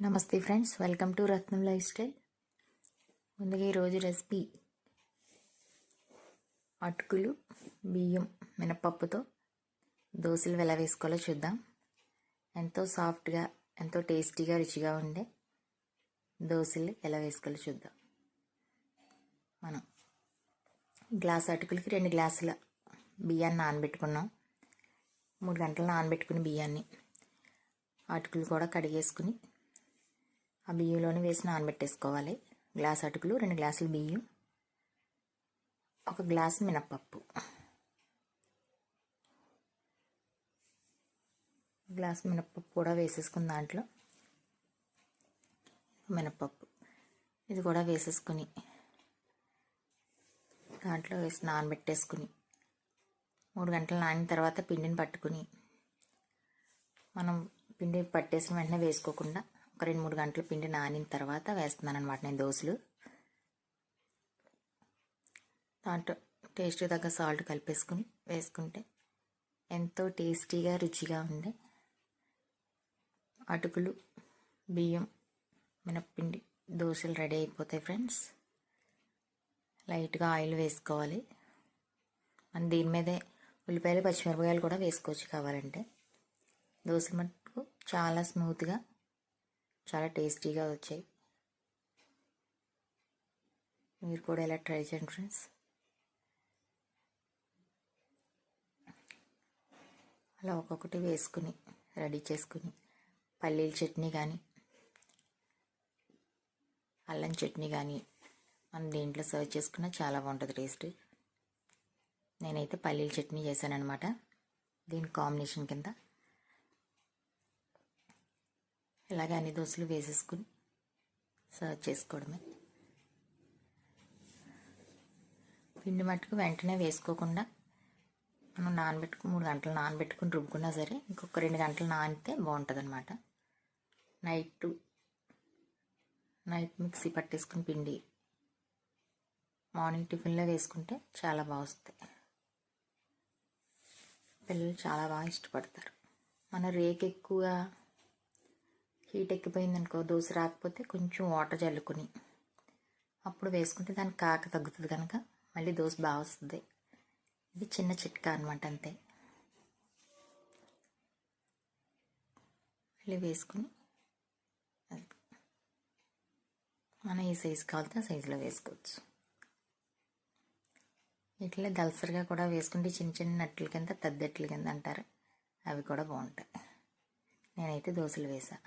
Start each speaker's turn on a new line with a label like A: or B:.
A: నమస్తే friends, welcome to Ratnam life style. ముందుగా ఈరోజు రెసిపీ అటుకులు, బియ్యం, మినపప్పుతో దోశలు ఎలా వేసుకోవాలో చూద్దాం. ఎంతో సాఫ్ట్గా, ఎంతో టేస్టీగా, రుచిగా ఉండే దోశలు ఎలా వేసుకోవాలో చూద్దాం. మనం గ్లాస్ అటుకులకి 2 గ్లాసుల బియ్యాన్ని నానబెట్టుకున్నాం. 3 గంటలు నానబెట్టుకుని బియ్యాన్ని అటుకులు కూడా కడిగేసుకుని ఆ బియ్యంలోనే వేసి నానబెట్టేసుకోవాలి. గ్లాస్ అటుకులు, 2 గ్లాసులు బియ్యం, 1 గ్లాసు మినప్పప్పు, గ్లాసు మినప్పప్పు కూడా వేసేసుకుని దాంట్లో మినప్పప్పు ఇది కూడా వేసేసుకుని దాంట్లో వేసి నానబెట్టేసుకుని 3 గంటలు నానిన తర్వాత పిండిని పట్టుకుని, మనం పిండి పట్టేసిన వెంటనే వేసుకోకుండా ఒక 2-3 గంటలు పిండి నానిన తర్వాత వేస్తున్నాను అనమాట నేను దోశలు. దాంట్లో టేస్ట్కి తగ్గ సాల్ట్ కలిపేసుకుని వేసుకుంటే ఎంతో టేస్టీగా, రుచిగా ఉండే అటుకులు, బియ్యం, మినప్పిండి దోశలు రెడీ అయిపోతాయి ఫ్రెండ్స్. లైట్గా ఆయిల్ వేసుకోవాలి. మనం దీని మీదే ఉల్లిపాయలు, పచ్చిమిరపకాయలు కూడా వేసుకోవచ్చు కావాలంటే. దోశ మటుకు చాలా స్మూత్గా, చాలా టేస్టీగా వచ్చాయి. మీరు కూడా ఇలా ట్రై చేయండి ఫ్రెండ్స్. అలా ఒక్కొక్కటి వేసుకుని రెడీ చేసుకుని పల్లీల చట్నీ కానీ, అల్లం చట్నీ కానీ మనం దీంట్లో సర్వ్ చేసుకున్నా చాలా బాగుంటుంది టేస్ట్. నేనైతే పల్లీల చట్నీ చేశాను అనమాట దీని కాంబినేషన్ కింద. ఇలాగే అన్ని దోశలు వేసేసుకుని సర్వ్ చేసుకోవడమే. పిండి మట్టుకు వెంటనే వేసుకోకుండా మనం 3 గంటలు నానబెట్టుకుని రుబ్బుకున్నా సరే ఇంకొక 2 గంటలు నానితే బాగుంటుంది అనమాట. నైట్ మిక్సీ పట్టేసుకుని పిండి మార్నింగ్ టిఫిన్లో వేసుకుంటే చాలా బాగా వస్తాయి. పిల్లలు చాలా బాగా ఇష్టపడతారు. మన రేక్ ఎక్కువగా హీట్ ఎక్కిపోయిందనుకో, దోశ రాకపోతే కొంచెం వాటర్ చల్లుకుని అప్పుడు వేసుకుంటే దానికి కాక తగ్గుతుంది కనుక మళ్ళీ దోశ బాగా వస్తుంది. ఇది చిన్న చిట్కా అనమాట, అంతే. మళ్ళీ వేసుకుని మనం ఏ సైజు కావాలితే ఆ సైజులో వేసుకోవచ్చు. ఇట్లా దలసరిగా కూడా వేసుకుంటే చిన్న చిన్న నట్ల కింద, తద్దెట్ల కింద అంటారు, అవి కూడా బాగుంటాయి. నేనైతే దోశలు వేసా.